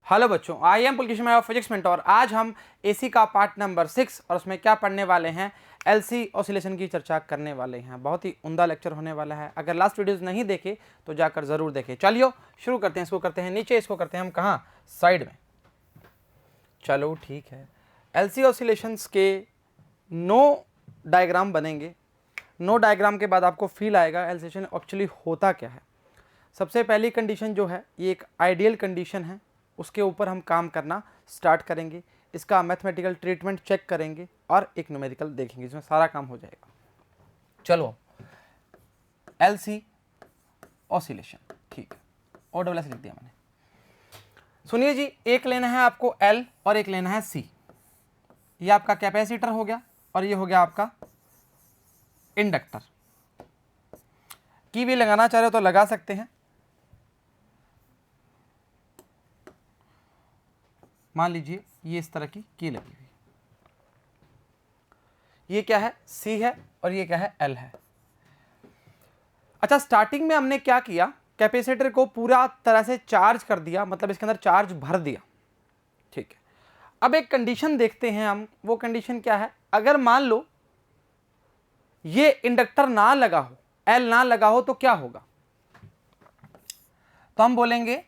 Hello बच्चों, I am पुलकिश मैं physics mentor. आज हम एसी का पार्ट नंबर 6 और उसमें क्या पढ़ने वाले हैं, एलसी ऑसिलेशन की चर्चा करने वाले हैं। बहुत ही उम्दा लेक्चर होने वाला है। अगर लास्ट वीडियोस नहीं देखे तो जाकर ज़रूर देखें। चलिए शुरू करते हैं। इसको करते हैं नीचे, इसको करते हैं हम कहाँ, साइड में। चलो ठीक है। एलसी ऑसिलेशंस के 9 डायग्राम बनेंगे। 9 डायग्राम के बाद आपको फील आएगा एलसीलेशन एक्चुअली होता क्या है। सबसे पहली कंडीशन जो है, ये एक आइडियल कंडीशन है, उसके ऊपर हम काम करना स्टार्ट करेंगे। इसका मैथमेटिकल ट्रीटमेंट चेक करेंगे और एक न्यूमेरिकल देखेंगे, इसमें सारा काम हो जाएगा। चलो, एलसी ऑसिलेशन, ठीक है, OSS लिख दिया मैंने। सुनिए जी, एक लेना है आपको एल और एक लेना है सी। ये आपका कैपेसिटर हो गया और ये हो गया आपका इंडक्टर। की भी लगाना चाह रहे हो तो लगा सकते हैं। मान लीजिए ये इस तरह की लगी हुई। ये क्या है, सी है, और ये क्या है, एल है। अच्छा, स्टार्टिंग में हमने क्या किया, कैपेसिटर को पूरा तरह से चार्ज कर दिया, मतलब इसके अंदर चार्ज भर दिया। ठीक है, अब एक कंडीशन देखते हैं हम। वो कंडीशन क्या है, अगर मान लो ये इंडक्टर ना लगा हो, एल ना लगा हो, तो क्या होगा। तो हम बोलेंगे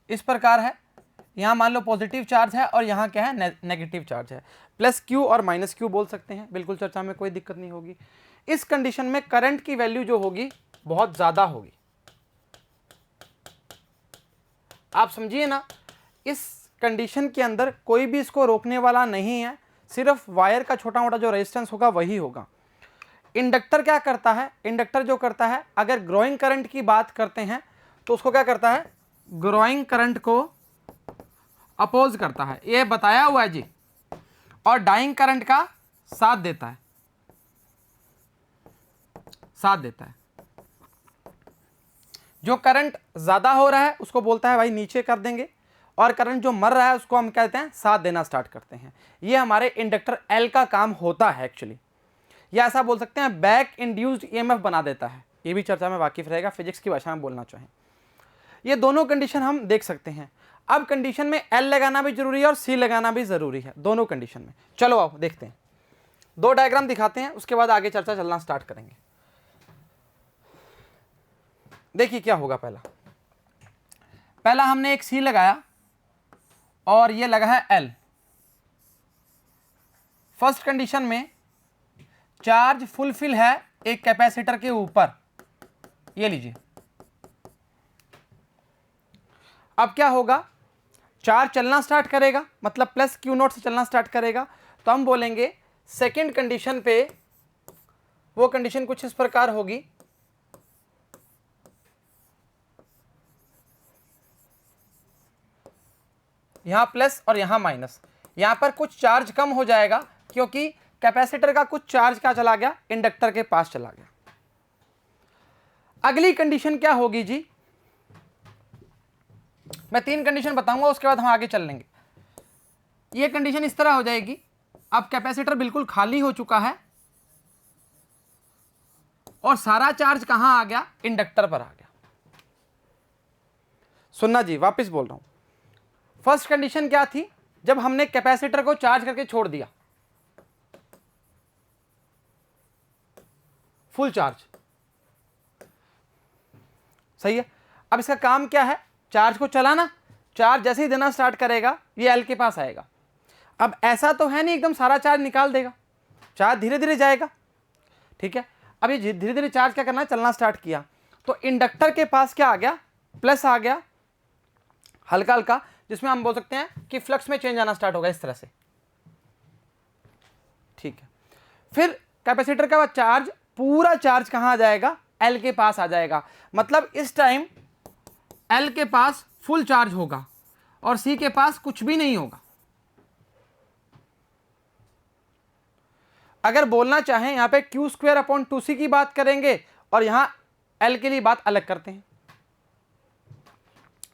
इस प्रकार है। यहां मान लो पॉजिटिव चार्ज है और यहां क्या है, नेगेटिव चार्ज है। प्लस क्यू और माइनस क्यू बोल सकते हैं, बिल्कुल चर्चा में कोई दिक्कत नहीं होगी। इस कंडीशन में करंट की वैल्यू जो होगी बहुत ज्यादा होगी। आप समझिए ना, इस कंडीशन के अंदर कोई भी इसको रोकने वाला नहीं है, सिर्फ वायर का छोटा मोटा जो रेजिस्टेंस होगा वही होगा। इंडक्टर क्या करता है, इंडक्टर जो करता है, अगर ग्रोइंग करंट की बात करते हैं तो उसको क्या करता है, ग्रोइंग करंट को अपोज करता है, ये बताया हुआ है जी, और डाइंग करंट का साथ देता है, साथ देता है। जो करंट ज्यादा हो रहा है उसको बोलता है भाई नीचे कर देंगे, और करंट जो मर रहा है उसको हम कहते हैं साथ देना स्टार्ट करते हैं। ये हमारे इंडक्टर एल का काम होता है एक्चुअली, या ऐसा बोल सकते हैं बैक इंड्यूस्ड ईएमएफ बना देता है। ये भी चर्चा में वाकिफ रहेगा, फिजिक्स की भाषा में बोलना चाहें। ये दोनों कंडीशन हम देख सकते हैं। अब कंडीशन में एल लगाना भी जरूरी है और सी लगाना भी जरूरी है, दोनों कंडीशन में। चलो आओ देखते हैं, 2 डायग्राम दिखाते हैं, उसके बाद आगे चर्चा चलना स्टार्ट करेंगे। देखिए क्या होगा। पहला हमने एक सी लगाया और ये लगा है एल। फर्स्ट कंडीशन में चार्ज फुलफिल है एक कैपेसिटर के ऊपर, ये लीजिए। अब क्या होगा, चार्ज चलना स्टार्ट करेगा, मतलब प्लस क्यू नॉट से चलना स्टार्ट करेगा। तो हम बोलेंगे सेकंड कंडीशन पे वो कंडीशन कुछ इस प्रकार होगी, यहां प्लस और यहां माइनस। यहां पर कुछ चार्ज कम हो जाएगा क्योंकि कैपेसिटर का कुछ चार्ज क्या चला गया, इंडक्टर के पास चला गया। अगली कंडीशन क्या होगी जी, मैं 3 कंडीशन बताऊंगा, उसके बाद हम आगे चल लेंगे। ये कंडीशन इस तरह हो जाएगी, अब कैपेसिटर बिल्कुल खाली हो चुका है और सारा चार्ज कहां आ गया, इंडक्टर पर आ गया। सुनना जी, वापस बोल रहा हूं। फर्स्ट कंडीशन क्या थी, जब हमने कैपेसिटर को चार्ज करके छोड़ दिया, फुल चार्ज, सही है। अब इसका काम क्या है, चार्ज को चलाना। चार्ज जैसे ही देना स्टार्ट करेगा ये एल के पास आएगा। अब ऐसा तो है नहीं एकदम सारा चार्ज निकाल देगा, चार्ज धीरे धीरे जाएगा, ठीक है। अब ये धीरे धीरे चार्ज क्या करना है, चलना स्टार्ट किया, तो इंडक्टर के पास क्या आ गया, प्लस आ गया, हल्का हल्का, जिसमें हम बोल सकते हैं कि फ्लक्स में चेंज आना स्टार्ट होगा इस तरह से, ठीक है। फिर कैपेसिटर का चार्ज, पूरा चार्ज कहां आ जाएगा, एल के पास आ जाएगा। मतलब इस टाइम एल के पास फुल चार्ज होगा और सी के पास कुछ भी नहीं होगा। अगर बोलना चाहें यहां पे Q²/2C की बात करेंगे और यहां एल के लिए बात अलग करते हैं।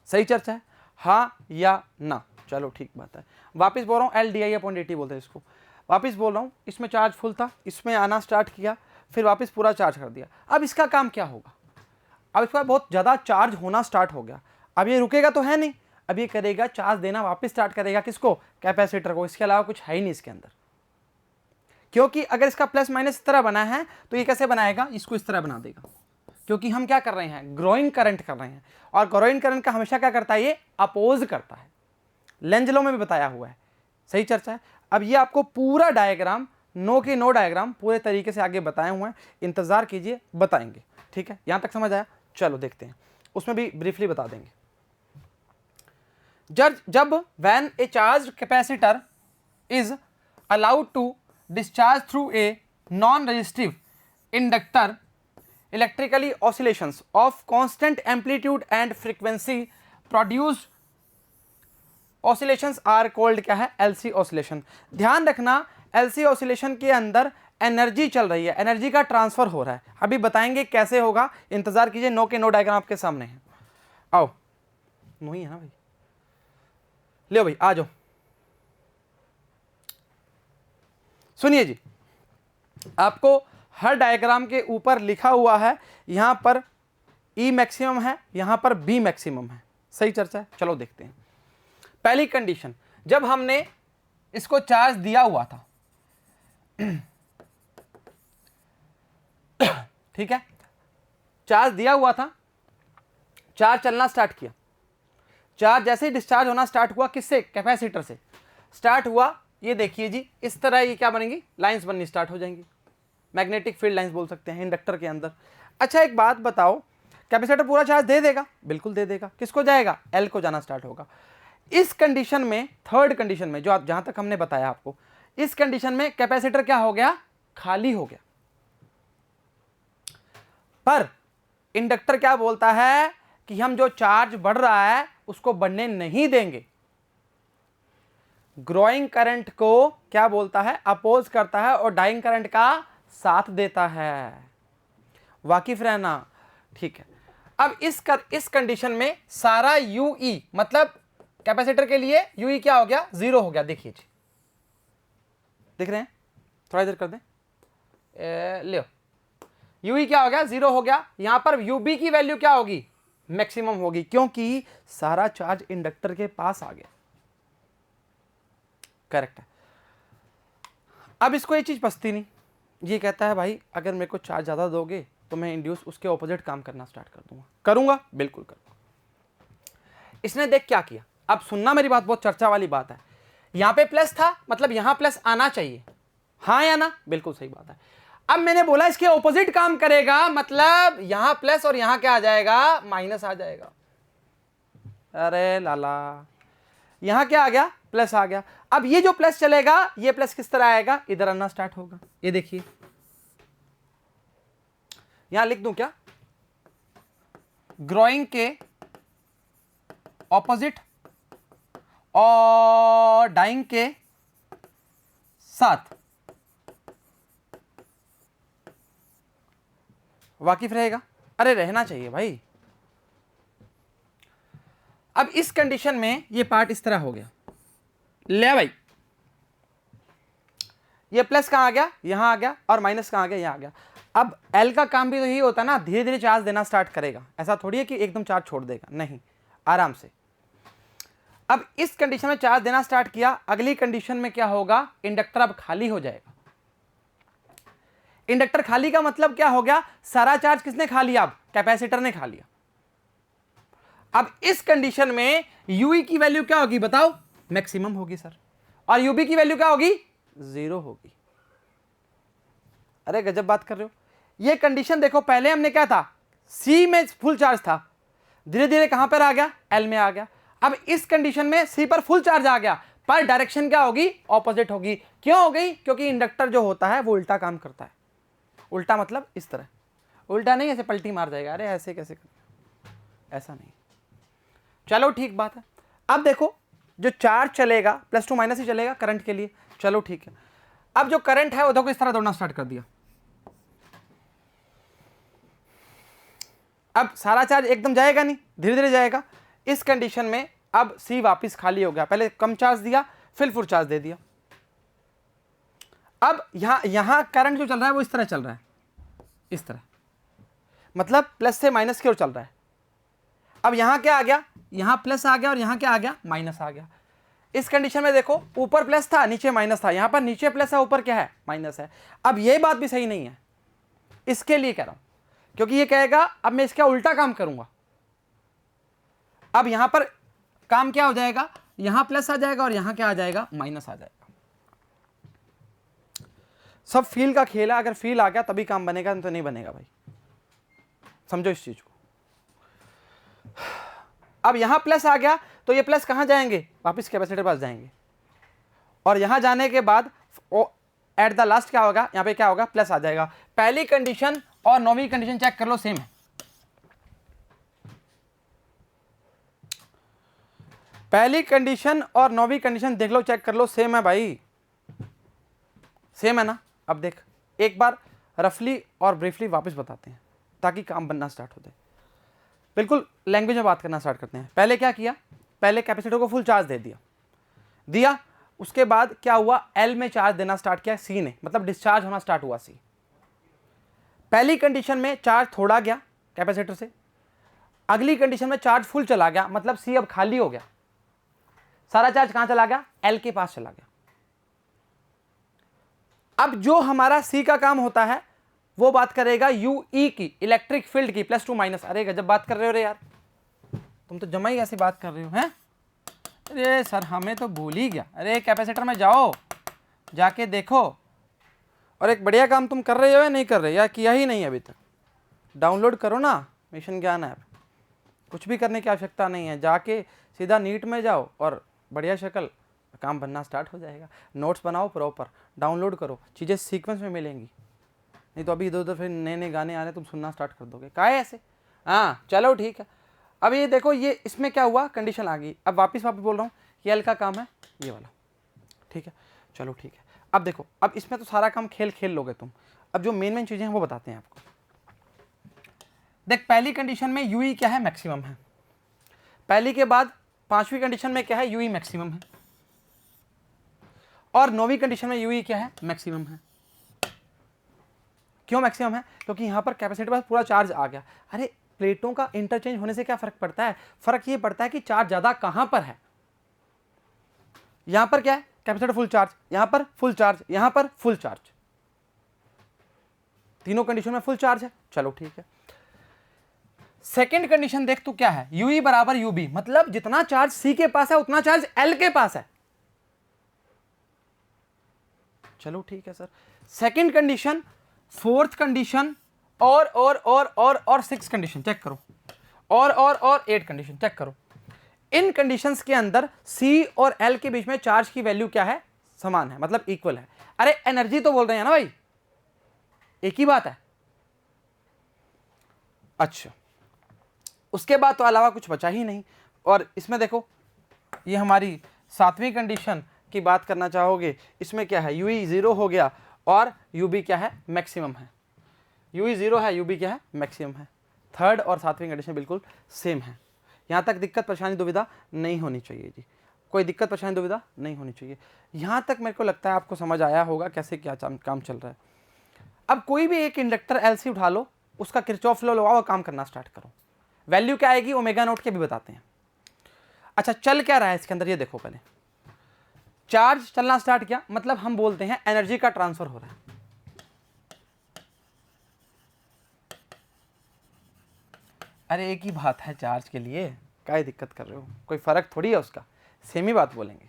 सही चर्चा है, हाँ या ना, चलो ठीक बात है। वापिस बोल रहा हूं, LDI/dt बोलते हैं इसको। वापिस बोल रहा हूं, इसमें चार्ज फुल था, इसमें आना स्टार्ट किया, फिर वापस पूरा चार्ज कर दिया। अब इसका काम क्या होगा, अब इसके बाद बहुत ज़्यादा चार्ज होना स्टार्ट हो गया। अब ये रुकेगा तो है नहीं, अब ये करेगा चार्ज देना वापस स्टार्ट करेगा, किसको, कैपेसिटर को। इसके अलावा कुछ है ही नहीं इसके अंदर, क्योंकि अगर इसका प्लस माइनस इस तरह बना है तो ये कैसे बनाएगा, इसको इस तरह बना देगा, क्योंकि हम क्या कर रहे हैं, ग्रोइंग करंट कर रहे हैं, और ग्रोइंग करंट का हमेशा क्या करता है, ये अपोज करता है। लेंज लॉ में भी बताया हुआ है, सही चर्चा है। अब ये आपको पूरा डायग्राम, नो के नो डायग्राम पूरे तरीके से आगे बताए हुए हैं, इंतजार कीजिए, बताएंगे, ठीक है। यहां तक समझ आया, चलो देखते हैं, उसमें भी ब्रीफली बता देंगे। जब when a charged capacitor is allowed to discharge through a non-resistive inductor, electrically oscillations of constant amplitude and frequency produced oscillations are called क्या है, LC oscillation। ध्यान रखना LC oscillation के अंदर एनर्जी चल रही है, एनर्जी का ट्रांसफर हो रहा है, अभी बताएंगे कैसे होगा, इंतजार कीजिए, नो के नो डायग्राम आपके सामने है। आओ, नो ही है ना भाई, ले भाई आ जाओ, सुनिए जी, आपको हर डायग्राम के ऊपर लिखा हुआ है, यहां पर E मैक्सिमम है, यहां पर B मैक्सिमम है, सही चर्चा है। चलो देखते हैं। पहली कंडीशन, जब हमने इसको चार्ज दिया हुआ था, ठीक है, चार्ज दिया हुआ था, चार्ज चलना स्टार्ट किया, चार्ज जैसे ही डिस्चार्ज होना स्टार्ट हुआ, किससे, कैपेसिटर से स्टार्ट हुआ। ये देखिए जी, इस तरह ये क्या बनेंगी, लाइंस बननी स्टार्ट हो जाएंगी, मैग्नेटिक फील्ड लाइंस बोल सकते हैं इंडक्टर के अंदर। अच्छा एक बात बताओ, कैपेसिटर पूरा चार्ज दे देगा, बिल्कुल दे देगा, किसको जाएगा, एल को जाना स्टार्ट होगा। इस कंडीशन में, थर्ड कंडीशन में, जो आप जहां तक हमने बताया आपको, इस कंडीशन में कैपेसिटर क्या हो गया, खाली हो गया। पर इंडक्टर क्या बोलता है कि हम जो चार्ज बढ़ रहा है उसको बढ़ने नहीं देंगे, ग्रोइंग करंट को क्या बोलता है, अपोज करता है, और डाइंग करंट का साथ देता है। वाकिफ रहना, ठीक है। अब इस कंडीशन में सारा यूई, मतलब कैपेसिटर के लिए यूई क्या हो गया, जीरो हो गया। देखिए जी, दिख रहे हैं, थोड़ा इधर कर दें, ले यूई क्या हो गया, जीरो हो गया। यहां पर यूबी की वैल्यू क्या होगी, मैक्सिमम होगी, क्योंकि सारा चार्ज इंडक्टर के पास आ गया, करेक्ट है। अब इसको ये चीज पसती नहीं, ये कहता है भाई अगर मेरे को चार्ज ज्यादा दोगे तो मैं इंड्यूस उसके ऑपोजिट काम करना स्टार्ट कर दूंगा, करूंगा, बिल्कुल करूंगा। इसने देख क्या किया, अब सुनना मेरी बात, बहुत चर्चा वाली बात है। यहां पे प्लस था, मतलब यहां प्लस आना चाहिए, हाँ या ना, बिल्कुल सही बात है। अब मैंने बोला इसके ऑपोजिट काम करेगा, मतलब यहां प्लस और यहां क्या आ जाएगा, माइनस आ जाएगा। अरे लाला, यहां क्या आ गया, प्लस आ गया। अब ये जो प्लस चलेगा, ये प्लस किस तरह आएगा, इधर आना स्टार्ट होगा। ये देखिए, यहां लिख दूं क्या, ग्रोइंग के ऑपोजिट और डाइंग के साथ, वाकिफ रहेगा, अरे रहना चाहिए भाई। अब इस कंडीशन में ये पार्ट इस तरह हो गया, ले भाई, ये प्लस कहां आ गया, यहां आ गया, और माइनस कहां आ गया, यहां आ गया। अब एल का काम भी तो यही होता है ना, धीरे धीरे चार्ज देना स्टार्ट करेगा, ऐसा थोड़ी है कि एकदम चार्ज छोड़ देगा, नहीं, आराम से। अब इस कंडीशन में चार्ज देना स्टार्ट किया, अगली कंडीशन में क्या होगा, इंडक्टर अब खाली हो जाएगा। इंडक्टर खाली का मतलब क्या हो गया, सारा चार्ज किसने खा लिया, अब कैपेसिटर ने खा लिया। अब इस कंडीशन में यूई की वैल्यू क्या होगी बताओ, मैक्सिमम होगी सर, और यूबी की वैल्यू क्या होगी, जीरो होगी। अरे गजब बात कर रहे हो। ये कंडीशन देखो, पहले हमने क्या था, सी में फुल चार्ज था, धीरे धीरे कहां पर आ गया, एल में आ गया। अब इस कंडीशन में सी पर फुल चार्ज आ गया, पर डायरेक्शन क्या होगी, ऑपोजिट होगी। क्यों हो गई, क्योंकि इंडक्टर जो होता है वो उल्टा काम करता है। उल्टा मतलब इस तरह, उल्टा नहीं ऐसे पलटी मार जाएगा, अरे ऐसे कैसे कर, ऐसा नहीं। चलो ठीक बात है। अब देखो जो चार्ज चलेगा प्लस टू माइनस ही चलेगा करंट के लिए, चलो ठीक है। अब जो करंट है वो देखो इस तरह दौड़ना स्टार्ट कर दिया। अब सारा चार्ज एकदम जाएगा नहीं, धीरे धीरे जाएगा। इस कंडीशन में अब सी वापस खाली हो गया, पहले कम चार्ज दिया फिर फुल चार्ज दे दिया। अब यहां करंट जो चल रहा है वो इस तरह चल रहा है, इस तरह, मतलब प्लस से माइनस की ओर चल रहा है। अब यहाँ क्या आ गया, यहाँ प्लस आ गया और यहाँ क्या आ गया, माइनस आ गया। इस कंडीशन में देखो ऊपर प्लस था नीचे माइनस था, यहाँ पर नीचे प्लस है ऊपर क्या है, माइनस है। अब ये बात भी सही नहीं है, इसके लिए कह रहा हूं, क्योंकि ये कहेगा अब मैं इसका उल्टा काम करूंगा। अब यहां पर काम क्या हो जाएगा, यहां प्लस आ जाएगा और यहां क्या आ जाएगा, माइनस आ जाएगा। सब फील का खेल है, अगर फील आ गया तभी काम बनेगा, तो नहीं बनेगा भाई, समझो इस चीज को। अब यहां प्लस आ गया तो ये प्लस कहां जाएंगे, वापस कैपेसिटर पास जाएंगे, और यहां जाने के बाद एट द लास्ट क्या होगा, यहां पे क्या होगा, प्लस आ जाएगा। पहली कंडीशन और नौवीं कंडीशन चेक कर लो, सेम है। पहली कंडीशन और नौवीं कंडीशन देख लो, चेक कर लो, सेम है भाई, सेम है ना। अब देख एक बार रफली और ब्रीफली वापस बताते हैं ताकि काम बनना स्टार्ट हो जाए। बिल्कुल लैंग्वेज में बात करना स्टार्ट करते हैं। पहले क्या किया, पहले कैपेसिटर को फुल चार्ज दे दिया, उसके बाद क्या हुआ, एल में चार्ज देना स्टार्ट किया सी ने, मतलब डिस्चार्ज होना स्टार्ट हुआ सी। पहली कंडीशन में चार्ज थोड़ा गया कैपेसिटर से, अगली कंडीशन में चार्ज फुल चला गया, मतलब सी अब खाली हो गया, सारा चार्ज कहां चला गया, एल के पास चला गया। अब जो हमारा सी का काम होता है वो बात करेगा यूई की, इलेक्ट्रिक फील्ड की, प्लस टू माइनस। अरे गजब बात कर रहे हो रे यार, तुम तो जमा ही ऐसी बात कर रहे हो हैं। अरे सर हमें तो भूल ही गया। अरे कैपेसिटर में जाओ, जाके देखो, और एक बढ़िया काम तुम कर रहे हो या नहीं कर रहे, या किया ही नहीं अभी तक। डाउनलोड करो ना मिशन ज्ञान ऐप, कुछ भी करने की आवश्यकता नहीं है, जाके सीधा नीट में जाओ और बढ़िया शक्ल काम बनना स्टार्ट हो जाएगा। नोट्स बनाओ प्रॉपर, डाउनलोड करो, चीज़ें सीक्वेंस में मिलेंगी, नहीं तो अभी इधर उधर फिर नए नए गाने आ रहे हैं, तुम सुनना स्टार्ट कर दोगे। क्या है ऐसे, हाँ चलो ठीक है। अब ये देखो, ये इसमें क्या हुआ, कंडीशन आ गई। अब वापस बोल रहा हूँ, ये एल का काम है ये वाला, ठीक है, चलो ठीक है। अब देखो, अब इसमें तो सारा काम खेल लोगे तुम। अब जो मेन चीज़ें हैं वो बताते हैं आपको। देख पहली कंडीशन में यूई क्या है, मैक्सिमम है। पहली के बाद पांचवी कंडीशन में क्या है, यूई मैक्सिमम है, और नौवीं कंडीशन में यूई क्या है, मैक्सिमम है। क्यों मैक्सिमम है, क्योंकि यहां पर कैपेसिटर पर पूरा चार्ज आ गया। अरे प्लेटों का इंटरचेंज होने से क्या फर्क पड़ता है, फर्क ये पड़ता है कि चार्ज ज्यादा कहां पर है। यहां पर क्या है, कैपेसिटर फुल चार्ज, यहां पर फुल चार्ज, यहां पर फुल चार्ज, तीनों कंडीशन में फुल चार्ज है, चलो ठीक है। सेकेंड कंडीशन देख तू क्या है, यूई बराबर यूबी, मतलब जितना चार्ज सी के पास है उतना चार्ज एल के पास है, चलो ठीक है sir. Second condition, fourth condition, और सिक्स कंडीशन चेक करो, और एट कंडीशन चेक करो। इन कंडीशंस के अंदर सी और एल के बीच में चार्ज की वैल्यू क्या है, समान है, मतलब इक्वल है। अरे एनर्जी तो बोल रहे हैं ना भाई, एक ही बात है। अच्छा, उसके बाद तो अलावा कुछ बचा ही नहीं। और इसमें देखो, ये हमारी सातवीं कंडीशन की बात करना चाहोगे, इसमें क्या है, यूई जीरो हो गया और यूबी क्या है, मैक्सिमम है। यूई जीरो है, यूबी क्या है, मैक्सिमम है। थर्ड और सातवीं कंडीशन बिल्कुल सेम है। यहाँ तक दिक्कत परेशानी दुविधा नहीं होनी चाहिए जी, कोई दिक्कत परेशानी दुविधा नहीं होनी चाहिए। यहाँ तक मेरे को लगता है आपको समझ आया होगा कैसे क्या काम चल रहा है। अब कोई भी एक इंडक्टर एलसी उठा लो, उसका किरचॉफ लॉ लगाओ और काम करना स्टार्ट करो। वैल्यू क्या आएगी, ओमेगा नोट के भी बताते हैं। अच्छा चल क्या रहा है इसके अंदर, ये देखो, पहले चार्ज चलना स्टार्ट किया, मतलब हम बोलते हैं एनर्जी का ट्रांसफर हो रहा है। अरे एक ही बात है चार्ज के लिए, क्या दिक्कत कर रहे हो, कोई फर्क थोड़ी है उसका, सेम ही बात बोलेंगे।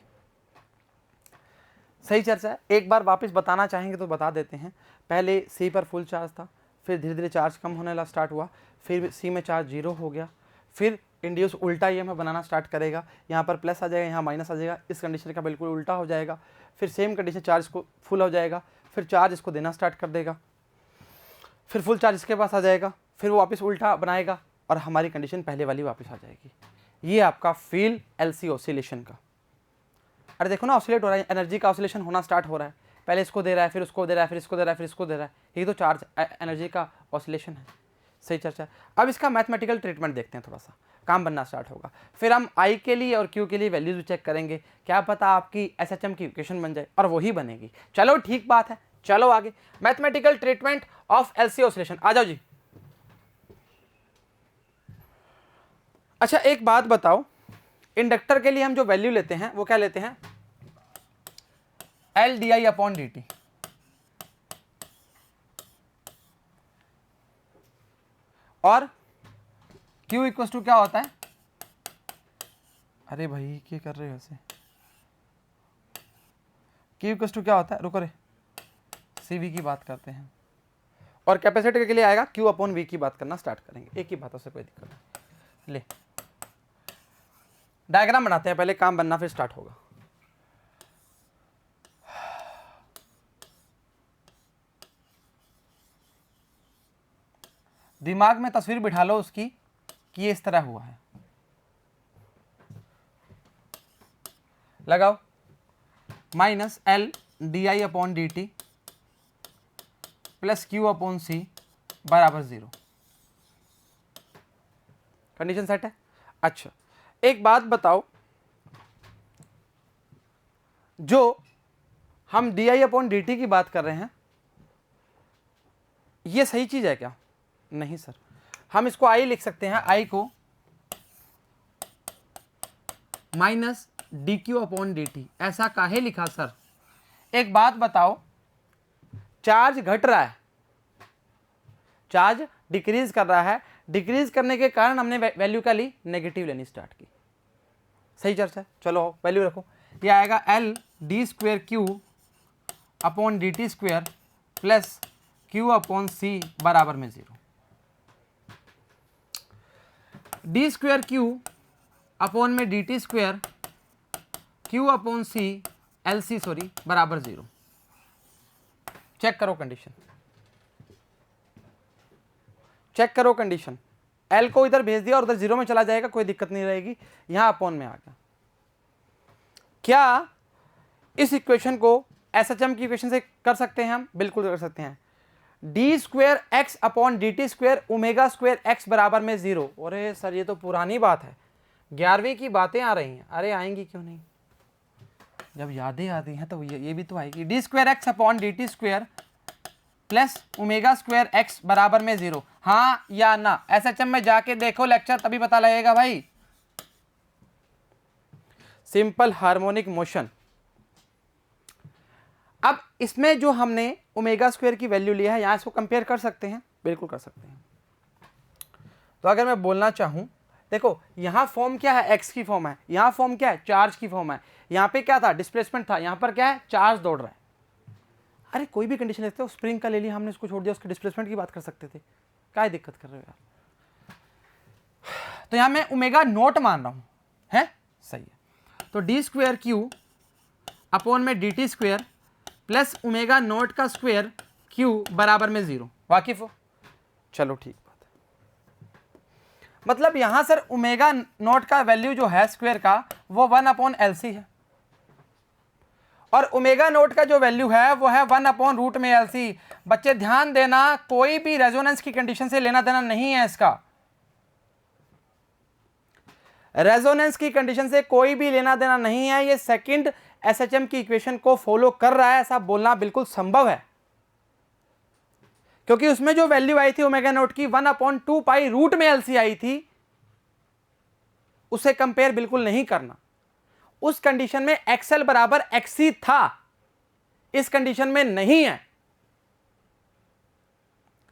सही चर्चा है, एक बार वापस बताना चाहेंगे तो बता देते हैं। पहले सी पर फुल चार्ज था, फिर धीरे धीरे चार्ज कम होने लगा स्टार्ट हुआ, फिर सी में चार्ज जीरो हो गया, फिर इंड्यूस उल्टा ईएमएफ बनाना स्टार्ट करेगा, यहाँ पर प्लस आ जाएगा, यहाँ माइनस आ जाएगा, इस कंडीशन का बिल्कुल उल्टा हो जाएगा। फिर सेम कंडीशन, चार्ज को फुल हो जाएगा, फिर चार्ज इसको देना स्टार्ट कर देगा, फिर फुल चार्ज इसके पास आ जाएगा, फिर वो वापस उल्टा बनाएगा और हमारी कंडीशन पहले वाली वापस आ जाएगी। ये आपका फील एलसी ऑसिलेशन का। अरे देखो ना, ऑसिलेट हो रहा है, एनर्जी का ऑसिलेशन होना स्टार्ट हो रहा है, पहले इसको दे रहा है, फिर उसको दे रहा है, फिर इसको दे रहा है, फिर इसको दे रहा है, यही तो चार्ज एनर्जी का ऑसिलेशन है। सही चर्चा। अब इसका मैथमेटिकल ट्रीटमेंट देखते हैं, थोड़ा सा काम बनना स्टार्ट होगा। फिर हम आई के लिए और क्यू के लिए वैल्यूज भी चेक करेंगे, क्या पता आपकी एसएचएम की इक्वेशन बन जाए और वही बनेगी। चलो ठीक बात है, चलो आगे, mathematical treatment of LC oscillation. आ जाओ जी। अच्छा एक बात बताओ, इंडक्टर के लिए हम जो वैल्यू लेते हैं वो क्या लेते हैं, L D I upon D T. और Q इक्वल टू क्या होता है, अरे भाई क्या कर रहे हो ऐसे, Q इक्वल टू क्या होता है, रुको रे, CV की बात करते हैं और कैपेसिटर के लिए आएगा Q अपॉन V की बात करना स्टार्ट करेंगे, एक ही बात, उससे कोई दिक्कत नहीं। ले डायग्राम बनाते हैं, पहले काम बनना फिर स्टार्ट होगा। दिमाग में तस्वीर बिठा लो उसकी कि ये इस तरह हुआ है। लगाओ minus L D I upon D T plus Q upon C बराबर 0। कंडीशन सेट है। अच्छा एक बात बताओ, जो हम D I upon D T की बात कर रहे हैं ये सही चीज है क्या, नहीं सर, हम इसको I लिख सकते हैं, I को minus D Q upon D T. ऐसा काहे लिखा सर, एक बात बताओ, चार्ज घट रहा है, चार्ज डिक्रीज कर रहा है, डिक्रीज करने के कारण हमने वैल्यू क्या ली, नेगेटिव लेनी स्टार्ट की। सही चर्चा है, चलो वैल्यू रखो, ये आएगा L D square Q upon D T square plus Q upon C बराबर में 0। डी स्क्वेयर Q अपॉन में D T square Q upon C L C sorry बराबर 0। चेक करो कंडीशन, चेक करो कंडीशन, L को इधर भेज दिया और उधर 0 में चला जाएगा, कोई दिक्कत नहीं रहेगी, यहां अपॉन में आ गया। क्या इस इक्वेशन को SHM की इक्वेशन से कर सकते हैं हम, बिल्कुल कर सकते हैं। D square x upon D T square omega square x बराबर में 0। अरे सर ये तो पुरानी बात है, 11वीं की बातें आ रही हैं, अरे आएंगी क्यों नहीं, जब यादें आती हैं तो ये भी तो आएगी। D square x upon D T square plus omega square x बराबर में 0, हाँ या ना, SHM में जाके देखो लेक्चर, तभी पता लगेगा भाई। Simple harmonic motion. अब इसमें जो हमने ओमेगा स्क्वायर की वैल्यू लिया है, यहां इसको कंपेयर कर सकते हैं, बिल्कुल कर सकते हैं। तो अगर मैं बोलना चाहूं, देखो यहां फॉर्म क्या है, एक्स की फॉर्म है, यहां फॉर्म क्या है, चार्ज की फॉर्म है, यहां पे क्या था, डिस्प्लेसमेंट था, यहां पर क्या है, चार्ज दौड़ रहा है। अरे कोई भी कंडीशन लेते हो, स्प्रिंग का ले लिया हमने, इसको छोड़ दिया, उसके डिस्प्लेसमेंट की बात कर सकते थे, क्या दिक्कत कर रहे हो यार। तो यहां मैं ओमेगा नोट मान रहा हूं, है सही है। तो डी स्क्वेयर क्यू अपॉन में D T square plus omega naught का स्क्वायर Q बराबर में 0, वाकिफ हो, चलो ठीक बात है। मतलब यहां सर ओमेगा नोट का वैल्यू जो है स्क्वायर का वो 1 अपॉन एल सी है, और ओमेगा नोट का जो वैल्यू है वो है 1 अपॉन रूट में एल सी। बच्चे ध्यान देना, कोई भी रेजोनेंस की कंडीशन से लेना देना नहीं है इसका, रेजोनेंस की कंडीशन से कोई भी लेना देना नहीं है, ये सेकंड SHM की इक्वेशन को फॉलो कर रहा है, ऐसा बोलना बिल्कुल संभव है, क्योंकि उसमें जो वैल्यू आई थी ओमेगा नोट की 1 अपॉन 2 पाई रूट में एलसी आई थी, उसे कंपेयर बिल्कुल नहीं करना। उस कंडीशन में एक्सएल बराबर एक्सी था, इस कंडीशन में नहीं है,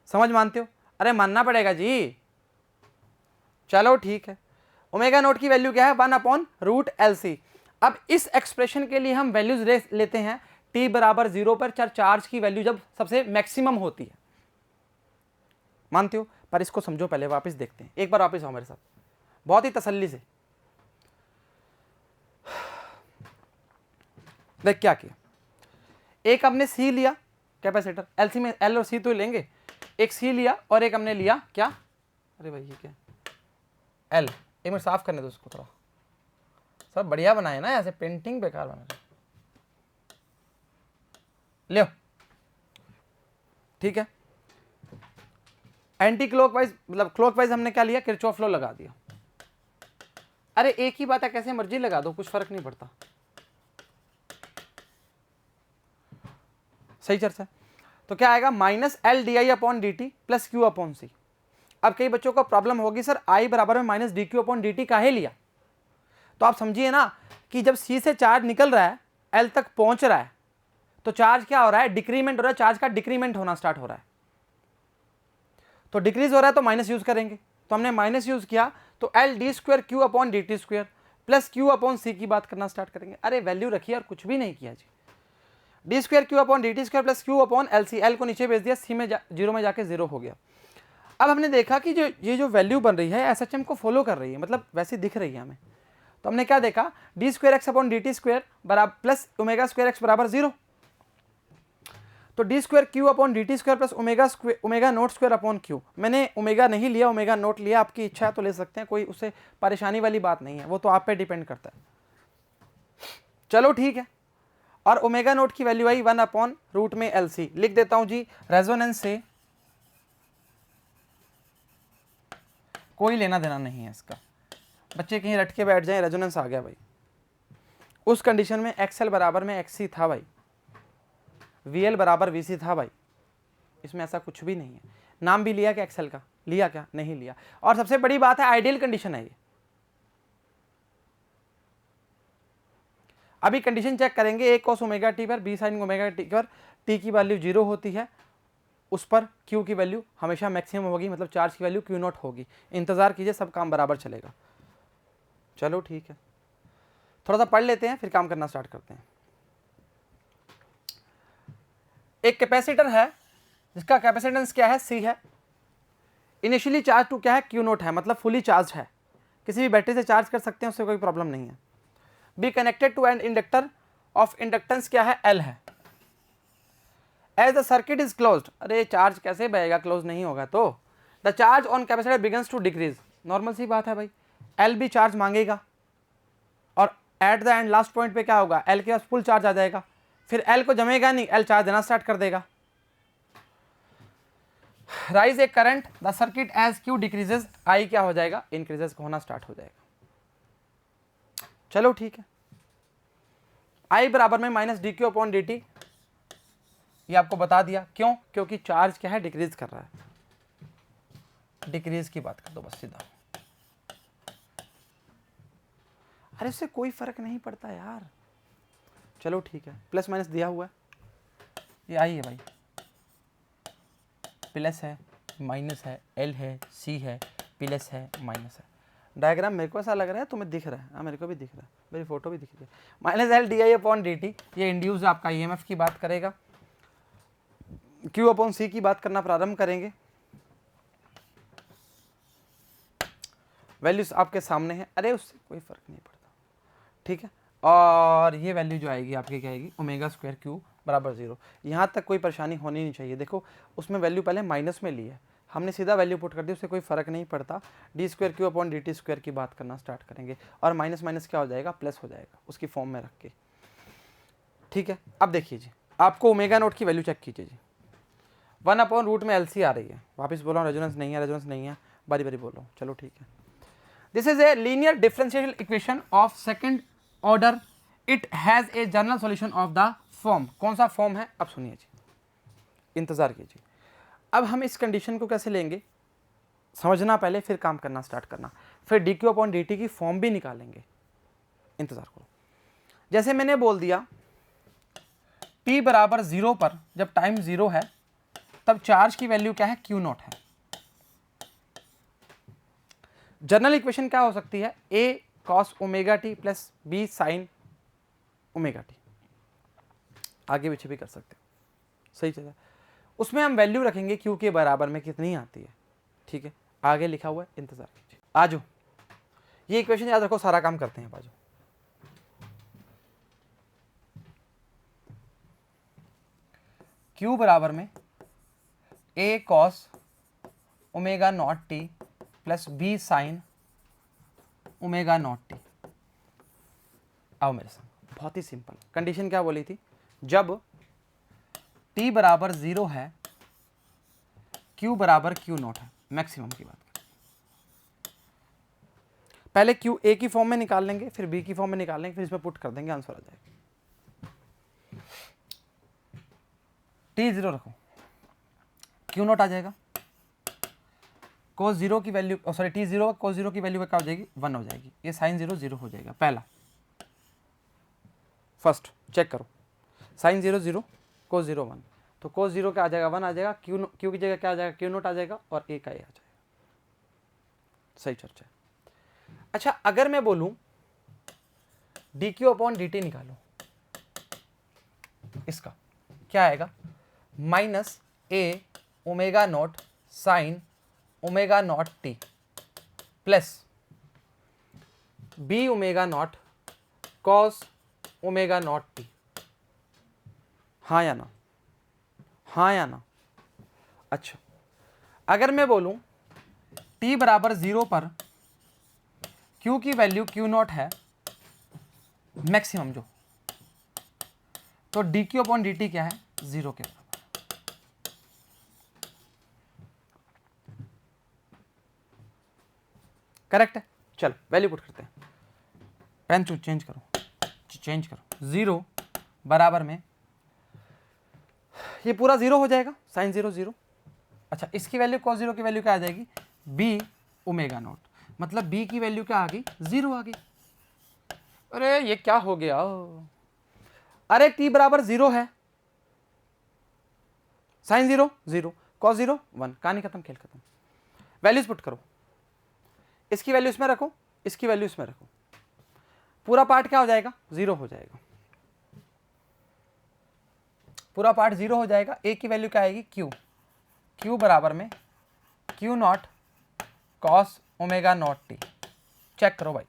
समझ मानते हो, अरे मानना पड़ेगा जी, चलो ठीक है। ओमेगा नोट की वैल्यू क्या है, 1 अपॉन रूट एल सी। अब इस एक्सप्रेशन के लिए हम वैल्यूज लेते हैं t बराबर 0 पर, चार्ज की वैल्यू जब सबसे मैक्सिमम होती है, मानते हो, पर इसको समझो पहले, वापस देखते हैं, एक बार वापस आओ मेरे साथ बहुत ही तसल्ली से। देख क्या किया, एक हमने C लिया कैपेसिटर, एलसी में L और C तो लेंगे, एक C लिया और एक हमने लिया क्या, अरे भाई ये क्या, L। एक मिनट साफ करने दो उसको थोड़ा, सब बढ़िया बनाए ना, ऐसे पेंटिंग बेकार बना ले, ठीक है। एंटी क्लॉकवाइज मतलब क्लॉकवाइज हमने क्या लिया, किरचॉफ लॉ लगा दिया। अरे एक ही बात है, कैसे मर्जी लगा दो, कुछ फर्क नहीं पड़ता, सही चर्चा। तो क्या आएगा, minus L D I upon D T plus Q upon C. अब कई बच्चों को प्रॉब्लम होगी, सर I बराबर में minus D Q upon D T काहे लिया? तो आप समझिए ना कि जब C से चार्ज निकल रहा है, L तक पहुंच रहा है, तो चार्ज क्या हो रहा है? डिक्रीमेंट हो रहा है, चार्ज का डिक्रीमेंट होना स्टार्ट हो रहा है। तो डिक्रीज हो रहा है तो माइनस यूज करेंगे, तो हमने माइनस यूज किया, तो L D square Q upon D T square plus Q upon C की बात करना स्टार्ट करेंगे। अरे वैल्यू रखिए और कुछ भी नहीं किया जी। D square Q upon D T square plus Q upon L C, L को नीचे भेज दिया, सी में जीरो में जाके जीरो हो गया। अब हमने देखा कि ये जो वैल्यू बन रही है एस एच एम को फॉलो कर रही है, मतलब वैसी दिख रही है हमें। तो हमने क्या देखा, D square x upon D T square बराबर प्लस ओमेगा स्क्वायर एक्स बराबर जीरो, तो D square Q upon D T square plus omega naught square upon Q. मैंने ओमेगा नहीं लिया, ओमेगा नोट लिया, आपकी इच्छा है तो ले सकते हैं, कोई उससे परेशानी वाली बात नहीं है, वो तो आप पे डिपेंड करता है। चलो ठीक है, और ओमेगा नोट की वैल्यू आई 1 अपॉन रूट में एल सी। लिख देता हूं जी, रेजोनेंस से कोई लेना देना नहीं है इसका, बच्चे कहीं रट के बैठ जाए, रेजोनेंस आ गया भाई। उस कंडीशन में एक्सएल बराबर में एक्सी था भाई, वीएल बराबर वीसी था भाई, इसमें ऐसा कुछ भी नहीं है। नाम भी लिया क्या एक्सेल का? लिया क्या? नहीं लिया। और सबसे बड़ी बात है, आइडियल कंडीशन है ये। अभी कंडीशन चेक करेंगे, ए कॉस ओमेगा टी पर बी साइन ओमेगा टी पर टी की वैल्यू जीरो होती है, उस पर क्यू की वैल्यू हमेशा मैक्सिमम होगी, मतलब चार्ज की वैल्यू क्यू नॉट होगी। इंतजार कीजिए, सब काम बराबर चलेगा। चलो ठीक है, थोड़ा सा पढ़ लेते हैं फिर काम करना स्टार्ट करते हैं। एक कैपेसिटर है जिसका कैपेसिटेंस क्या है? सी है। इनिशियली चार्ज टू क्या है? क्यू नोट है, मतलब फुली चार्ज है, किसी भी बैटरी से चार्ज कर सकते हैं, उससे कोई प्रॉब्लम नहीं है। B connected to an inductor of inductance क्या है? एल है। As the circuit is closed, अरे चार्ज कैसे बहेगा, क्लोज नहीं होगा तो। The charge on capacitor begins to decrease, normal सी बात है भाई, एल भी चार्ज मांगेगा, और at the end last point पे क्या होगा? एल के पास फुल चार्ज आ जाएगा, फिर एल को जमेगा नहीं, एल चार्ज देना स्टार्ट कर देगा। Rise a current the circuit as Q decreases, I क्या हो जाएगा? इंक्रीजेस होना स्टार्ट हो जाएगा। चलो ठीक है, आई बराबर में minus D Q upon D T, ये आपको बता दिया। क्यों? क्योंकि चार्ज क्या है? डिक्रीज कर रहा है। डिक्रीज की बात कर दो बस सीधा। अरे इससे कोई फर्क नहीं पड़ता यार। चलो ठीक है, प्लस माइनस दिया हुआ है, ये आई है भाई, प्लस है, माइनस है, एल है, सी है, प्लस है, माइनस है। डायग्राम मेरे को ऐसा लग रहा है तुम्हें दिख रहा है? हाँ मेरे को भी दिख रहा है, मेरी फोटो भी दिख रही है। Minus L D I upon D T, ये इंड्यूस आपका ईएमएफ की बात करेगा। क्यू अपॉन सी की बात करना प्रारंभ करेंगे। वैल्यूज आपके सामने है, अरे उससे कोई फर्क नहीं पड़ता, ठीक है। और ये वैल्यू जो आएगी आपकी क्या आएगी? ओमेगा स्क्वायर क्यू बराबर जीरो। यहाँ तक कोई परेशानी होनी नहीं चाहिए। देखो उसमें वैल्यू पहले माइनस में ली है, हमने सीधा वैल्यू पुट कर दी, उससे कोई फर्क नहीं पड़ता। D square Q upon D T square की बात करना स्टार्ट करेंगे, और माइनस माइनस क्या हो जाएगा? प्लस हो जाएगा, उसकी फॉर्म में रख के, ठीक है। अब देखिए जी, आपको ओमेगा नोट की वैल्यू चेक कीजिए जी, 1 अपॉन रूट में एल सी आ रही है। वापस बोल रहा हूँ, रेजोनेंस नहीं है, रेजोनेंस नहीं है, बारी बारी बोल रहा हूँ। चलो ठीक है, this is a linear differential equation of second order, it has a general solution of the form. कौन सा फॉर्म है? अब सुनिए जी, इंतजार कीजिए। अब हम इस कंडीशन को कैसे लेंगे समझना पहले, फिर काम करना स्टार्ट करना, फिर D Q upon D T की फॉर्म भी निकालेंगे। इंतजार करो। जैसे मैंने बोल दिया, t बराबर जीरो पर, जब टाइम जीरो है तब चार्ज की वैल्यू क्या है? क्यू नॉट है। जनरल इक्वेशन क्या हो सकती है? a cos omega T plus b sign omega T, आगे पीछे भी कर सकते हो, सही चीज़ है। उसमें हम वैल्यू रखेंगे q के बराबर में कितनी आती है, ठीक है, आगे लिखा हुआ है, इंतजार कीजिए। आ जाओ, ये इक्वेशन याद रखो, सारा काम करते हैं। आ जाओ, q बराबर में a cos omega naught T plus b sine omega naught T. आओ मेरे साथ, बहुत ही सिंपल कंडीशन क्या बोली थी? जब t बराबर जीरो है, q बराबर क्यू नॉट है, मैक्सिमम की बात करें। पहले q a की फॉर्म में निकाल लेंगे, फिर b की फॉर्म में निकाल लेंगे, फिर इसमें पुट कर देंगे, आंसर आ जाएगा। t जीरो रखो, क्यू नॉट आ जाएगा, cos 0 की वैल्यू सॉरी t 0 cos 0 की वैल्यू क्या हो जाएगी 1 हो जाएगी, ये sin 0 0 हो जाएगा। पहला फर्स्ट चेक करो, sin 0 0 cos 0 1, तो cos 0 क्या आ जाएगा 1 आ जाएगा, q की जगह क्या आ जाएगा q नोट आ जाएगा और a का a आ जाएगा। सही चर्चा है। अच्छा अगर मैं बोलूं dq अपॉन dt निकालो, इसका क्या आएगा minus a omega naught sine omega naught T plus b omega naught cos omega naught T. हाँ या ना, हाँ या ना। अच्छा अगर मैं बोलूं t बराबर 0 पर q की वैल्यू q नॉट है मैक्सिमम जो, तो dq अपॉन dt क्या है 0 के बराबर। करेक्ट है। चलो वैल्यू पुट करते हैं, पेन चेंज करो 0 बराबर में ये पूरा 0 हो जाएगा साइन 0 0। अच्छा इसकी वैल्यू cos 0 की वैल्यू क्या आ जाएगी b ओमेगा नॉट, मतलब b की वैल्यू क्या आ गई 0 आ गई। अरे ये क्या हो गया, अरे t बराबर 0 है, साइन 0 0 cos 0 1, कहानी खत्म खेल खत्म। वैल्यूज पुट करो, इसकी वैल्यू इसमें रखो, इसकी वैल्यू इसमें रखो, पूरा पार्ट क्या हो जाएगा 0 हो जाएगा, पूरा पार्ट 0 हो जाएगा। a की वैल्यू क्या आएगी q बराबर में q naught cos omega naught T. Check करो भाई,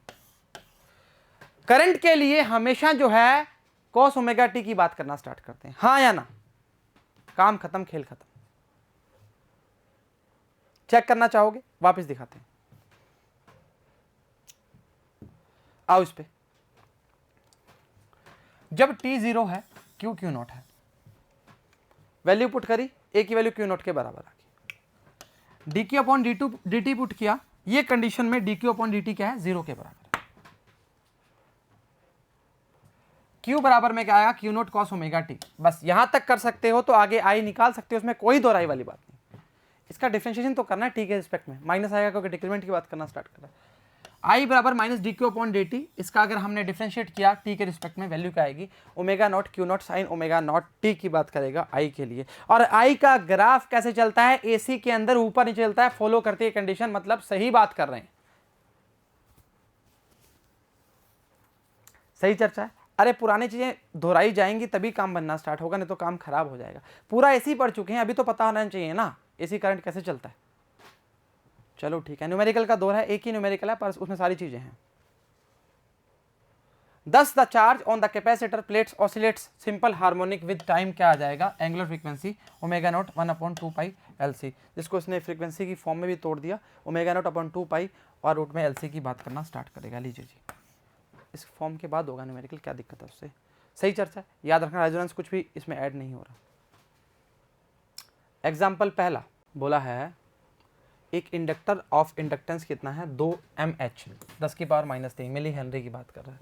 करंट के लिए हमेशा जो है कॉस ओमेगा टी की बात करना स्टार्ट करते हैं, हाँ या ना, काम खत्म खेल खत्म। चेक करना चाहोगे वापस दिखाते हैं, आओ इस पे। जब t 0 है q q नॉट है, वैल्यू पुट करी, a की वैल्यू q नॉट के बराबर आ गई, dq अपॉन dt पुट किया, ये कंडीशन में dq अपॉन dt क्या है 0 के बराबर। q बराबर में क्या आया q naught cos omega T, बस यहां तक कर सकते हो तो आगे i निकाल सकते हो, उसमें कोई दोहराई वाली बात नहीं। इसका डिफरेंशिएशन तो करना है t के रिस्पेक्ट में, माइनस आएगा क्योंकि डिक्रीमेंट की बात करना स्टार्ट कर रहा है। i बराबर minus D Q upon D T, इसका अगर हमने डिफरेंशिएट किया t के रिस्पेक्ट में वैल्यू क्या आएगी omega naught q not sine omega naught t की बात करेगा i के लिए। और i का ग्राफ कैसे चलता है ac के अंदर ऊपर नीचे चलता है, फॉलो करती है कंडीशन, मतलब सही बात कर रहे हैं, सही चर्चा है। अरे पुरानी चीजें दोहराई जाएंगी तभी काम बनना स्टार्ट होगा, नहीं तो काम खराब हो जाएगा। पूरा एसी पढ़ चुके हैं, अभी तो पता होना चाहिए ना एसी करंट कैसे चलता है। चलो ठीक है, न्यूमेरिकल का दौर है, एक ही न्यूमेरिकल है पर उसमें सारी चीजें हैं। दस the charge on the capacitor plates oscillates simple harmonic with time क्या आ जाएगा एंगुलर फ्रीक्वेंसी ओमेगा नॉट 1/2 पाई LC, जिसको इसने फ्रीक्वेंसी की फॉर्म में भी तोड़ दिया, ओमेगा नॉट 2 पाई और रूट में LC की बात करना स्टार्ट करेगा। लीजिए जी, इस फॉर्म के बाद होगा न्यूमेरिकल, क्या दिक्कत है उससे, सही चर्चा है। याद रखना रेजोनेंस कुछ भी इसमें ऐड नहीं हो रहा। एग्जाम्पल पहला बोला है एक इंडक्टर ऑफ इंडक्टेंस कितना है 2 mH 10⁻³ मिली हेनरी की बात कर रहा है,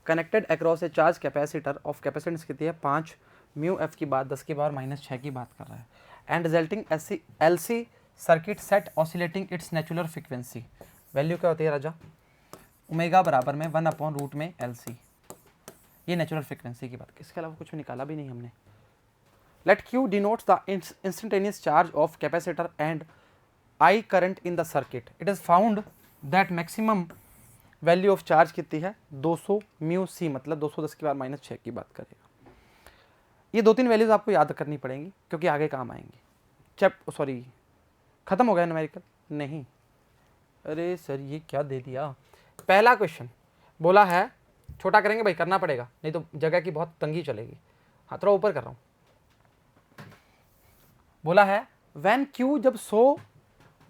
connected across A charge capacitor of capacitance कितनी है 5 म्यू एफ की बात 10⁻⁶ की बात कर रहा है, and resulting LC circuit set oscillating it's natural frequency. Value क्या होती है राजा ओमेगा बराबर में 1/रूट में LC, ये नेचुरल फ्रीक्वेंसी की बात, इसके अलावा कुछ भी निकाला भी नहीं हमने। Let Q denotes the instantaneous charge of capacitor and I current in the circuit. It is found that maximum value of charge कितनी है 200 म्यू सी, मतलब 210⁻⁶ की बात करेगा। ये 2-3 वैल्यूज आपको याद करनी पड़ेंगी क्योंकि आगे काम आएंगी। सॉरी खत्म हो गया न्यूमेरिकल नहीं, अरे सर ये क्या दे दिया। पहला क्वेश्चन बोला है, छोटा करेंगे भाई, करना पड़ेगा नहीं तो जगह की बहुत तंगी चलेगी। हाँ थोड़ा ऊपर कर रहा हूँ। बोला है व्हेन Q जब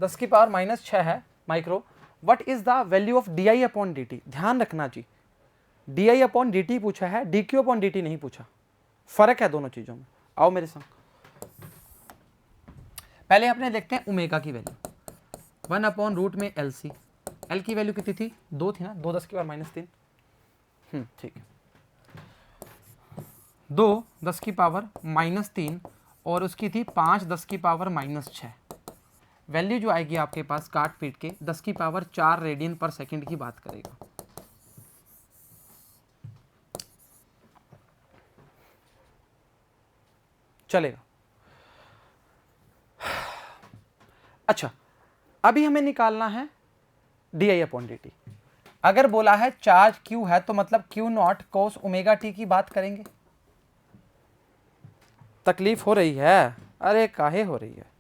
10⁻⁶ है micro, what is the value of DI upon DT। ध्यान रखना जी, DI अपॉन DT पूछा है, DQ अपॉन DT नहीं पूछा, फर्क है दोनों चीजों में। आओ मेरे संग, पहले अपने देखते हैं ओमेगा की वैल्यू 1/रूट में LC, L की वैल्यू कितनी थी 2 थी ना, 2 10⁻³ ठीक है, 2 10⁻³ और उसकी थी 5 10⁻⁶। वैल्यू जो आएगी आपके पास काट पीट के 10 की पावर 4 रेडियन पर सेकंड की बात करेगा। चलेगा। अच्छा, अभी हमें निकालना है di/dt। अगर बोला है चार्ज q है तो मतलब q not cos omega T की बात करेंगे। तकलीफ हो रही है? अरे काहे हो रही है?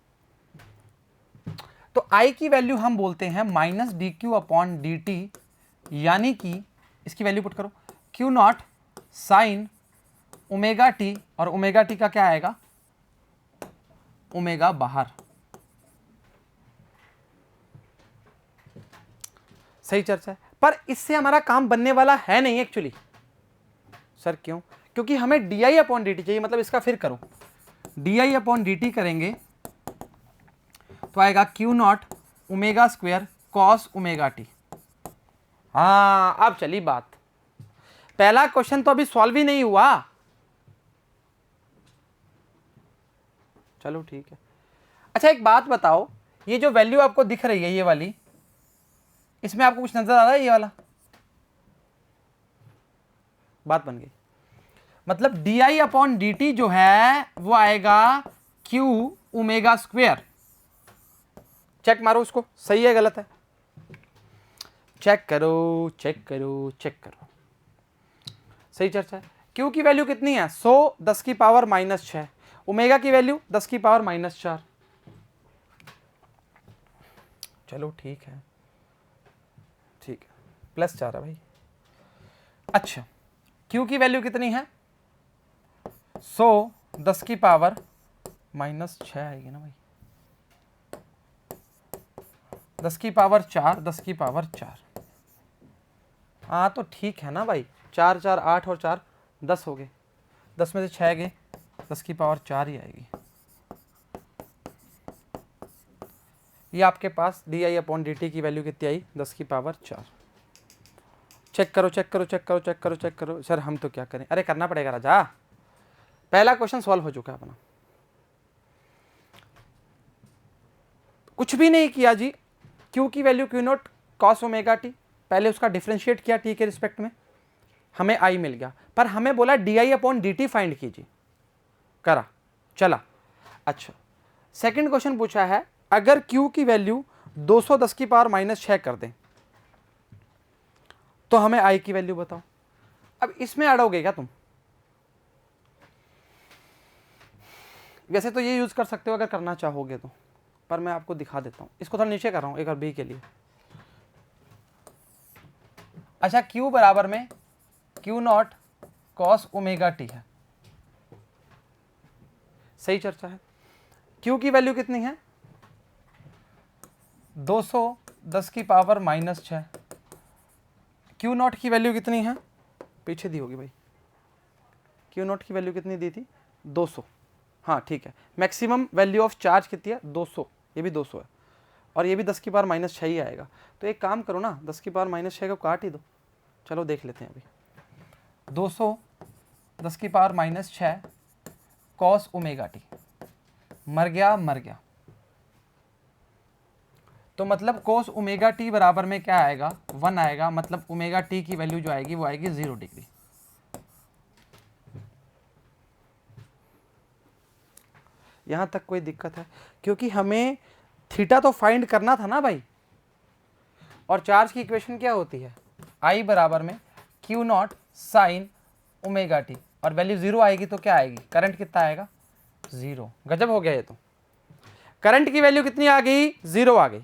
तो I की वैल्यू हम बोलते हैं -dq/dt, यानी कि इसकी वैल्यू पुट करो q not sine omega T, और ओमेगा टी का क्या आएगा? ओमेगा बाहर। सही चर्चा है, पर इससे हमारा काम बनने वाला है नहीं एक्चुअली। सर क्यों? क्योंकि हमें di/dt चाहिए, मतलब इसका फिर करो di/dt करेंगे तो आएगा q not omega square cos omega T. हाँ अब चली बात। पहला क्वेश्चन तो अभी सॉल्व ही नहीं हुआ। चलो ठीक है। अच्छा एक बात बताओ, ये जो वैल्यू आपको दिख रही है ये वाली, इसमें आपको कुछ नजर आ रहा है? ये वाला बात बन गई। मतलब di/dt जो है वो आएगा q ओमेगा स्क्वायर। चेक मारो उसको, सही है गलत है? चेक करो चेक करो चेक करो। सही चर्चा है। q की वैल्यू कितनी है? 100 10 की पावर -6। ओमेगा की वैल्यू 10 की पावर -4। चलो ठीक है, ठीक है, +4 है भाई। अच्छा, q की वैल्यू कितनी है? 100 10 की पावर -6 आएगी ना भाई। 10 की पावर 4, 10 की पावर 4। हाँ तो ठीक है ना भाई, 4 4 8 और 4 10 हो गए, 10 में से 6 गए, 10 की पावर 4 ही आएगी। ये आपके पास di/dt की वैल्यू कितनी आई? 10 की पावर 4। चेक करो चेक करो चेक करो चेक करो चेक करो। सर हम तो क्या करें? अरे करना पड़ेगा राजा, पहला क्वेश्चन सॉल्व हो चुका है अपना। कुछ भी नहीं किया जी, q की value q naught cos omega T, पहले उसका डिफरेंशिएट किया t के रिस्पेक्ट में, हमें i मिल गया, पर हमें बोला di/dt फाइंड कीजिए, करा चला। अच्छा सेकंड क्वेश्चन पूछा है, अगर q की वैल्यू 210 की पावर -6 कर दें तो हमें i की वैल्यू बताओ। अब इसमें अड़ोगे क्या तुम? वैसे तो ये यूज कर सकते हो अगर करना चाहोगे तो, पर मैं आपको दिखा देता हूं। इसको थोड़ा नीचे कर रहा हूं एक बार b के लिए। अच्छा q बराबर में q naught cos omega T है। सही चर्चा है। q की वैल्यू कितनी है? 210 की पावर -6। q नॉट की वैल्यू कितनी है? पीछे दी होगी भाई। q नॉट की वैल्यू कितनी दी थी? 200। हाँ ठीक है। मैक्सिमम वैल्यू ऑफ चार्ज कितनी है? 200। ये भी 200 है, और ये भी 10 की पावर -6 ही आएगा। तो एक काम करो ना, 10 की पावर -6 को काट ही दो। चलो देख लेते हैं अभी। 200 10 की पावर -6 कॉस ओमेगा टी, मर गया मर गया। तो मतलब कोस ओमेगा टी बराबर में क्या आएगा? 1 आएगा। मतलब ओमेगा टी की वैल्यू जो आएगी वो आएगी 0 डिग्री। यहां तक कोई दिक्कत है? क्योंकि हमें थीटा तो फाइंड करना था ना भाई, और चार्ज की इक्वेशन क्या होती है? I बराबर में Q not sine omega T, और वैल्यू 0 आएगी तो क्या आएगी? करंट कितना आएगा? 0। गजब हो गया ये तो। करंट की वैल्यू कितनी आ गई? 0 आ गई।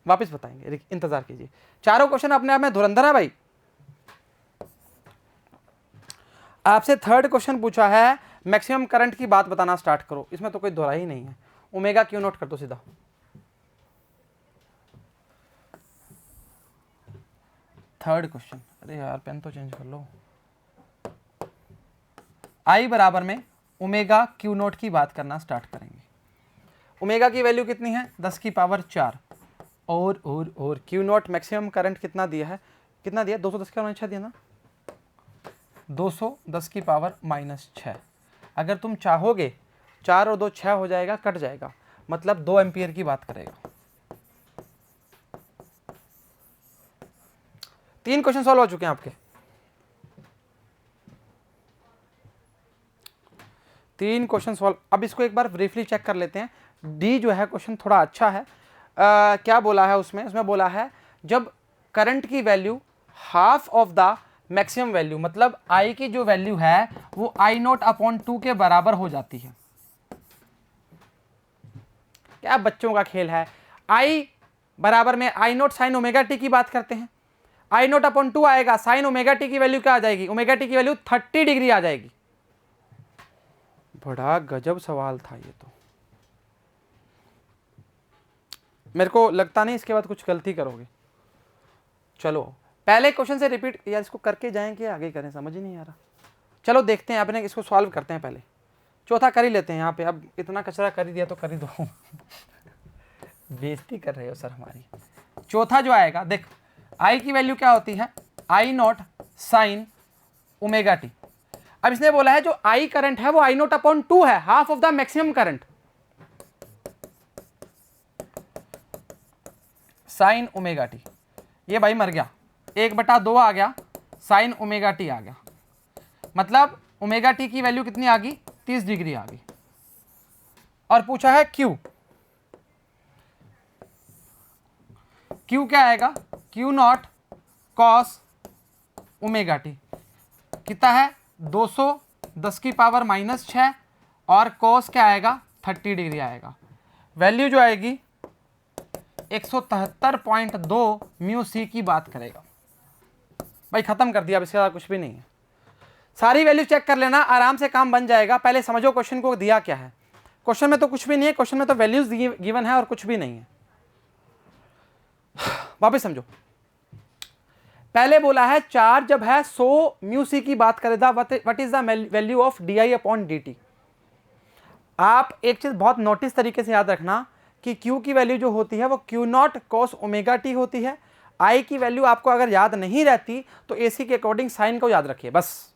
वापस बताएंगे, इंतजार कीजिए। चारों क्वेश्चन अपने आप में धुरंधर है भाई। आपसे थर्ड क्वेश्चन पूछा है, मैक्सिमम करंट की बात बताना स्टार्ट करो। इसमें तो कोई दोहराई ही नहीं है। ओमेगा क्यू नोट कर दो सीधा। थर्ड क्वेश्चन, अरे यार पेन तो चेंज कर लो। आई बराबर में ओमेगा क्यू नोट की बात करना स्टार्ट करेंगे। ओमेगा की वैल्यू कितनी है? 10 की पावर 4। और क्यू नॉट मैक्सिमम करंट कितना दिया है? कितना दिया? 210 की पावर -6 दिया ना। 210 की पावर -6। अगर तुम चाहोगे 4 और 2 6 हो जाएगा, कट जाएगा, मतलब 2 एम्पियर की बात करेगा। 3 क्वेश्चन सॉल्व हो चुके हैं आपके। 3 क्वेश्चन सॉल्व। अब इसको एक बार ब्रीफली चेक कर लेते हैं। डी जो है क्वेश्चन थोड़ा अच्छा है। क्या बोला है उसमें बोला है जब करंट की value half of the maximum value, मतलब आई की जो वैल्यू है वो आई नॉट अपॉन 2 के बराबर हो जाती है। क्या बच्चों का खेल है। आई बराबर में आई नॉट साइन ओमेगा टी की बात करते हैं, आई नॉट अपॉन 2 आएगा, साइन ओमेगा टी की वैल्यू क्या आ जाएगी, ओमेगा टी की वैल्यू 30 डिग्री आ जाएगी। बड़ा गजब सवाल था ये तो। मेरे को लगता नहीं इसके बाद कुछ गलती करोगे। चलो पहले क्वेश्चन से रिपीट, यार इसको करके जाएं कि आगे करें, समझ ही नहीं आ रहा। चलो देखते हैं, अपने इसको सॉल्व करते हैं। पहले चौथा कर ही लेते हैं यहाँ पे, अब इतना कचरा कर ही दिया तो कर ही दो। बेइज्जती कर रहे हो सर हमारी। चौथा जो आएगा देख, आई की वैल्यू क्या होती है, आई नॉट साइन ओमेगा टी। अब इसने बोला है जो आई करंट है वो आई नॉट अपॉन 2 है, half of the maximum current, sign omega T. ये भाई मर गया, 1/2 आ गया, साइन ओमेगा टी आ गया, मतलब ओमेगा टी की वैल्यू कितनी आ गई, 30 डिग्री आ गई। और पूछा है क्यू, क्यू क्या आएगा, Q naught cos omega T कितना है 210⁻⁻6 और कॉस क्या आएगा 30 डिग्री आएगा। वैल्यू जो आएगी 173.2 म्यू सी की बात करेगा। भाई खत्म कर दिया, अब इसके बाद कुछ भी नहीं है। सारी वैल्यू चेक कर लेना, आराम से काम बन जाएगा। पहले समझो क्वेश्चन को दिया क्या है। क्वेश्चन में तो कुछ भी नहीं है, क्वेश्चन में तो वैल्यूज गिवन है और कुछ भी नहीं है। वापस समझो, पहले बोला है चार्ज जब है 100 म्यू सी की बात करें, what is the value of D I upon D T. आप एक चीज बहुत नोटिस तरीके से याद रखना कि Q की वैल्यू जो होती है वो Q naught cos omega T होती है। I की वैल्यू आपको अगर याद नहीं रहती तो AC के अकॉर्डिंग साइन को याद रखिए बस।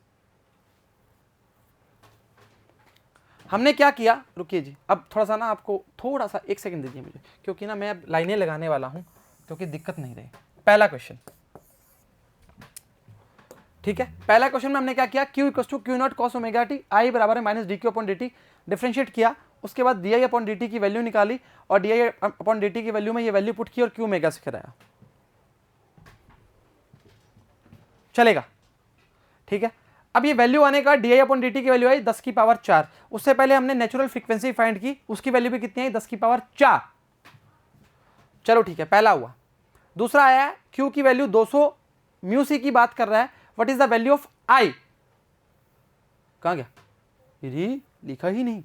हमने क्या किया, रुकिए जी, अब थोड़ा सा ना आपको थोड़ा सा 1 सेकंड दीजिए मुझे, क्योंकि ना मैं अब लाइनें लगाने वाला हूं, क्योंकि दिक्कत नहीं रही। पहला क्वेश्चन, ठीक है, पहला क्वेश्चन में हमने क्या किया, Q equal to Q naught cos omega T, I बराबर है minus D Q upon D T, differentiate किया, उसके बाद D I upon D T की वैल्यू निकाली और D I upon D T की वैल्यू में ये वैल्यू पुट की और क्यू ओमेगा से कराया। चलेगा, ठीक है। अब ये वैल्यू आने का D I upon D T की वैल्यू आई 10⁴। उससे पहले हमने नेचुरल फ्रीक्वेंसी फाइंड की, उसकी वैल्यू भी कितनी आई 10⁴। चलो ठीक है, पहला हुआ। दूसरा आया क्यू की वैल्यू 200 म्यू सी की बात कर रहा है, what is the value of I, कहां गया, ये लिखा ही नहीं।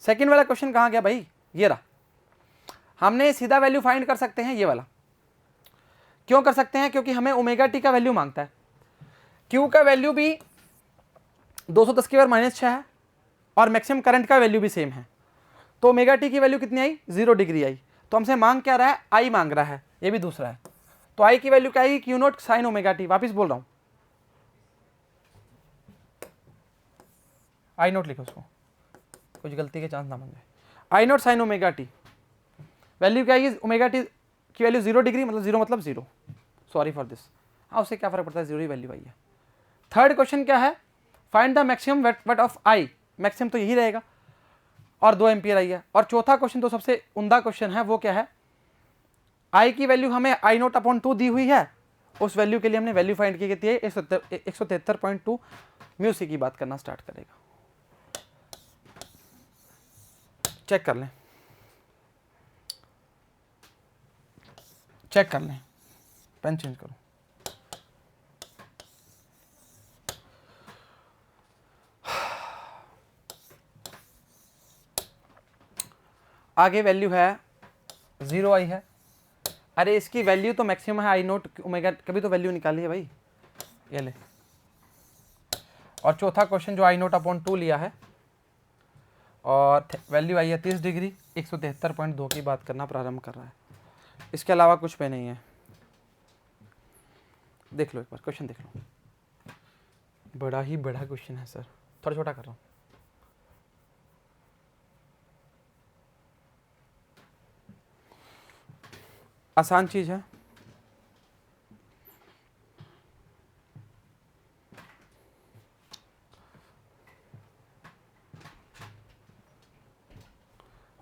सेकंड वाला क्वेश्चन कहां गया भाई, ये रहा। हमने सीधा वैल्यू फाइंड कर सकते हैं, ये वाला। क्यों कर सकते हैं, क्योंकि हमें ओमेगा टी का वैल्यू मांगता है। क्यू का वैल्यू भी 210⁻⁻6 है और मैक्सिमम करंट का वैल्यू भी सेम है, तो ओमेगा टी की वैल्यू कितनी आई 0 डिग्री आई। तो हमसे मांग क्या रहा है, आई मांग रहा है, ये भी दूसरा है। तो आई की वैल्यू क्या आएगी, Q not sine omega T. वापिस बोल रहा हूं, आई नोट लिखो उसको, कुछ गलती के चांस ना बन जाए। I naught sine omega T, value क्या आएगी, ओमेगा टी की वैल्यू 0 डिग्री, मतलब 0 मतलब 0, सॉरी फॉर दिस। हाँ, उससे क्या फर्क पड़ता है, 0 ही वैल्यू आई है। थर्ड क्वेश्चन क्या है, find the maximum weight of I, maximum तो यही रहेगा, और 2 एम्पियर आई है। और चौथा क्वेश्चन तो सबसे उम्दा क्वेश्चन है, वो क्या है, आई की वैल्यू हमें आई नॉट अपॉन 2 दी हुई है, उस वैल्यू के लिए हमने वैल्यू फाइंड की कितनी है 173.2 म्यू सी की बात करना स्टार्ट करेगा। चेक कर लें, चेक कर लें, पेन चेंज करो। आगे वैल्यू है 0 आई है, अरे इसकी वैल्यू तो मैक्सिमम है आई नोट ओमेगा, कभी तो वैल्यू निकाली है भाई, ये ले। और चौथा क्वेश्चन जो आई नोट अपॉन 2 लिया है और वैल्यू आई है 30 डिग्री, 173.2 की बात करना प्रारंभ कर रहा है। इसके अलावा कुछ पे नहीं है। देख लो एक बार क्वेश्चन देख लो, बड़ा ही बड़ा क्वेश्चन है सर, थोड़ा छोटा कर रहा हूँ। आसान चीज है।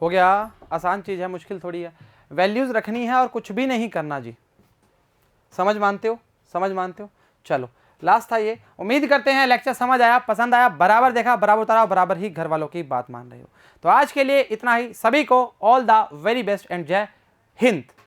हो गया, आसान चीज है, मुश्किल थोड़ी है। वैल्यूज रखनी है और कुछ भी नहीं करना जी। समझ मानते हो? समझ मानते हो? चलो लास्ट था ये। उम्मीद करते हैं लेक्चर समझ आया, पसंद आया, बराबर देखा, बराबर उतारा, बराबर ही घर वालों की बात मान रहे हो। तो आज के लिए इतना ही। सभी को all the very best and जय हिंद।